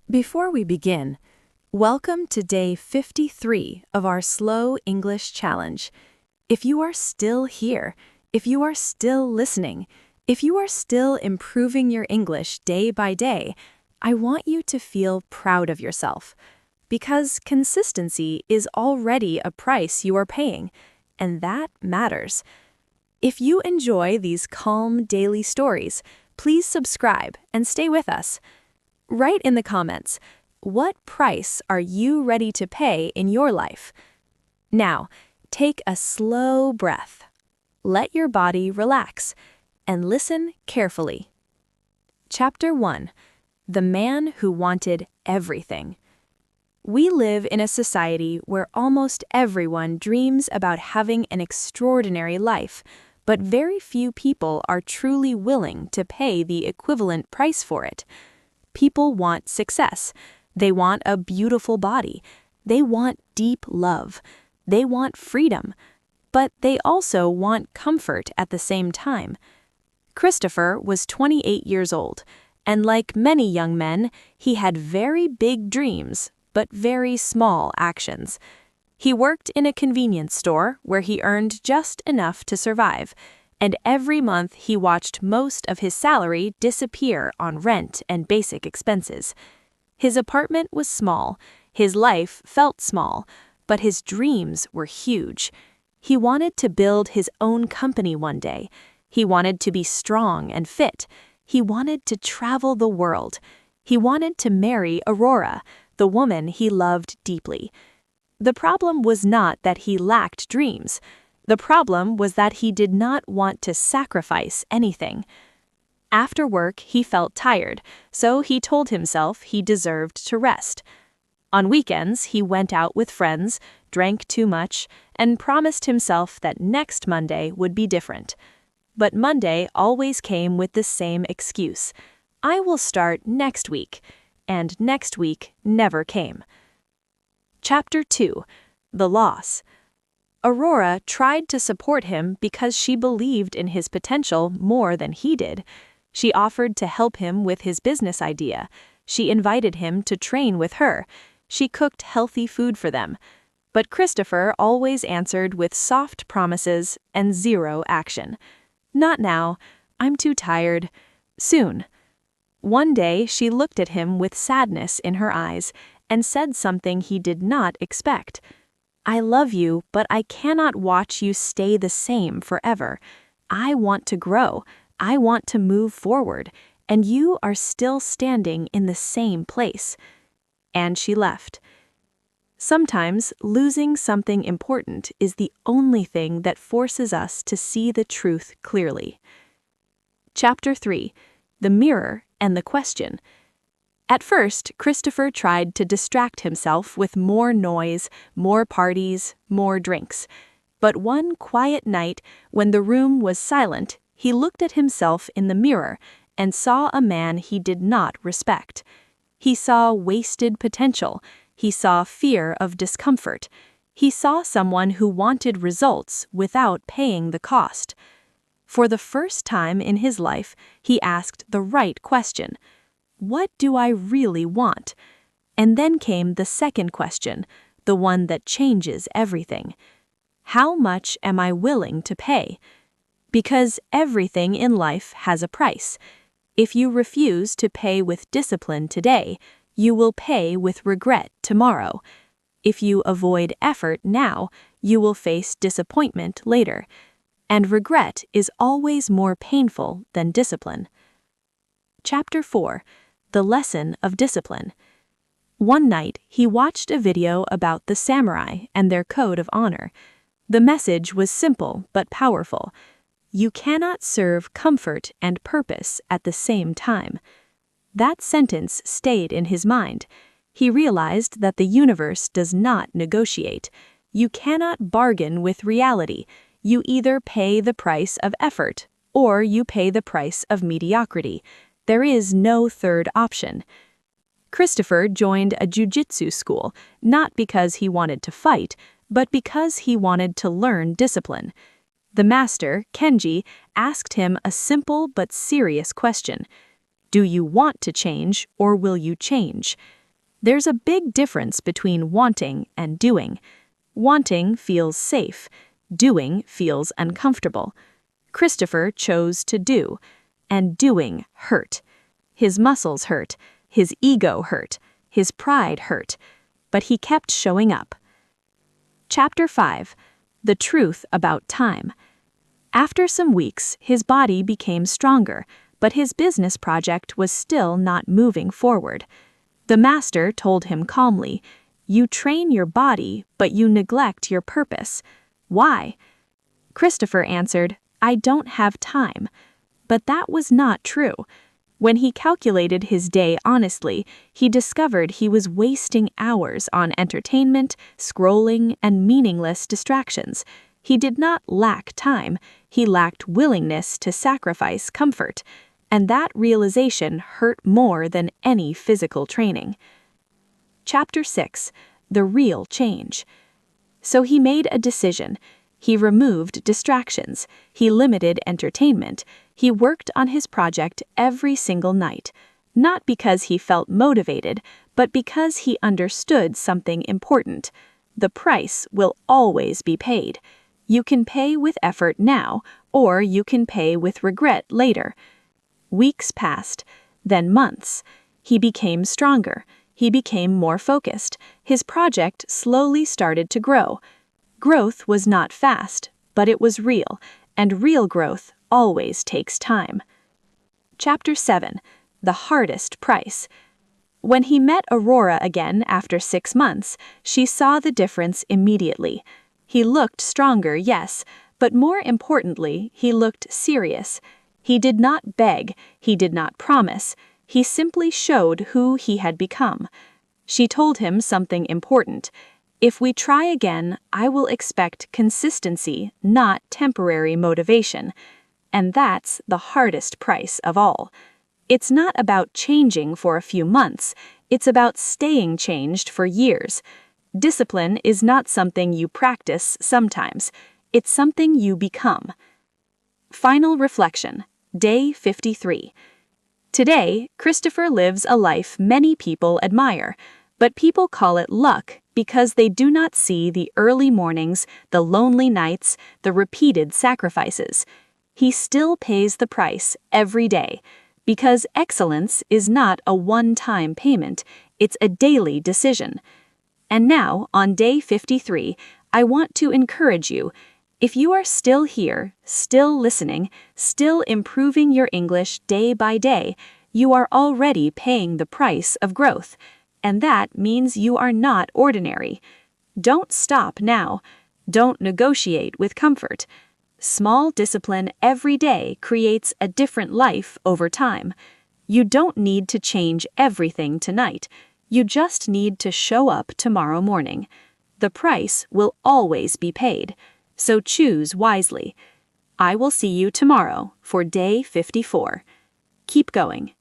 Before we begin, welcome to day 53 of our Slow English Challenge. If you are still here, if you are still listening, if you are still improving your English day by day, I want you to feel proud of yourself. Because consistency is already a price you are paying, and that matters. If you enjoy these calm daily stories, please subscribe and stay with us. Write in the comments, what price are you ready to pay in your life? Now, take a slow breath. Let your body relax and listen carefully. Chapter 1. The Man Who Wanted Everything. We live in a society where almost everyone dreams about having an extraordinary life, but very few people are truly willing to pay the equivalent price for it. People want success. They want a beautiful body. They want deep love. They want freedom. But they also want comfort at the same time. Christopher was 28 years old, and like many young men, he had very big dreams, but very small actions. He worked in a convenience store where he earned just enough to survive, and every month he watched most of his salary disappear on rent and basic expenses. His apartment was small, his life felt small, but his dreams were huge. He wanted to build his own company one day. He wanted to be strong and fit. He wanted to travel the world. He wanted to marry Aurora, the woman he loved deeply. The problem was not that he lacked dreams. The problem was that he did not want to sacrifice anything. After work, he felt tired, so he told himself he deserved to rest. On weekends, he went out with friends, drank too much, and promised himself that next Monday would be different. But Monday always came with the same excuse. I will start next week. And next week never came. Chapter 2. The Loss. Aurora tried to support him because she believed in his potential more than he did. She offered to help him with his business idea. She invited him to train with her. She cooked healthy food for them. But Christopher always answered with soft promises and zero action. Not now. I'm too tired. Soon. One day she looked at him with sadness in her eyes and said something he did not expect. I love you, but I cannot watch you stay the same forever. I want to grow. I want to move forward, and you are still standing in the same place. And she left. Sometimes losing something important is the only thing that forces us to see the truth clearly. Chapter 3. The Mirror and the Question. At first, Christopher tried to distract himself with more noise, more parties, more drinks. But one quiet night, when the room was silent, he looked at himself in the mirror and saw a man he did not respect. He saw wasted potential. He saw fear of discomfort. He saw someone who wanted results without paying the cost. For the first time in his life, he asked the right question. What do I really want? And then came the second question, the one that changes everything. How much am I willing to pay? Because everything in life has a price. If you refuse to pay with discipline today, you will pay with regret tomorrow. If you avoid effort now, you will face disappointment later. And regret is always more painful than discipline. Chapter 4. The Lesson of Discipline. One night, he watched a video about the samurai and their code of honor. The message was simple but powerful. You cannot serve comfort and purpose at the same time. That sentence stayed in his mind. He realized that the universe does not negotiate. You cannot bargain with reality. You either pay the price of effort, or you pay the price of mediocrity. There is no third option. Christopher joined a jiu-jitsu school, not because he wanted to fight, but because he wanted to learn discipline. The master, Kenji, asked him a simple but serious question. Do you want to change or will you change? There's a big difference between wanting and doing. Wanting feels safe. Doing feels uncomfortable. Christopher chose to do, and doing hurt. His muscles hurt, his ego hurt, his pride hurt, but he kept showing up. Chapter 5. The Truth About Time. After some weeks, his body became stronger, but his business project was still not moving forward. The master told him calmly, "You train your body, but you neglect your purpose. Why?" Christopher answered, "I don't have time." But that was not true. When he calculated his day honestly, he discovered he was wasting hours on entertainment, scrolling, and meaningless distractions. He did not lack time, he lacked willingness to sacrifice comfort, and that realization hurt more than any physical training. Chapter 6. The Real Change. So he made a decision. He removed distractions. He limited entertainment. He worked on his project every single night, not because he felt motivated, but because he understood something important. The price will always be paid. You can pay with effort now, or you can pay with regret later. Weeks passed, then months. He became stronger. He became more focused. His project slowly started to grow. Growth was not fast, but it was real, and real growth always takes time. Chapter 7. The Hardest Price. When he met Aurora again after 6 months, she saw the difference immediately. He looked stronger, yes, but more importantly, he looked serious. He did not beg, he did not promise, he simply showed who he had become. She told him something important. If we try again, I will expect consistency, not temporary motivation. And that's the hardest price of all. It's not about changing for a few months, it's about staying changed for years. Discipline is not something you practice sometimes, it's something you become. Final reflection, Day 53. Today, Christopher lives a life many people admire, but people call it luck because they do not see the early mornings, the lonely nights, the repeated sacrifices. He still pays the price every day, because excellence is not a one-time payment, it's a daily decision. And now, on Day 53, I want to encourage you. If you are still here, still listening, still improving your English day by day, you are already paying the price of growth. And that means you are not ordinary. Don't stop now. Don't negotiate with comfort. Small discipline every day creates a different life over time. You don't need to change everything tonight. You just need to show up tomorrow morning. The price will always be paid, so choose wisely. I will see you tomorrow for Day 54. Keep going.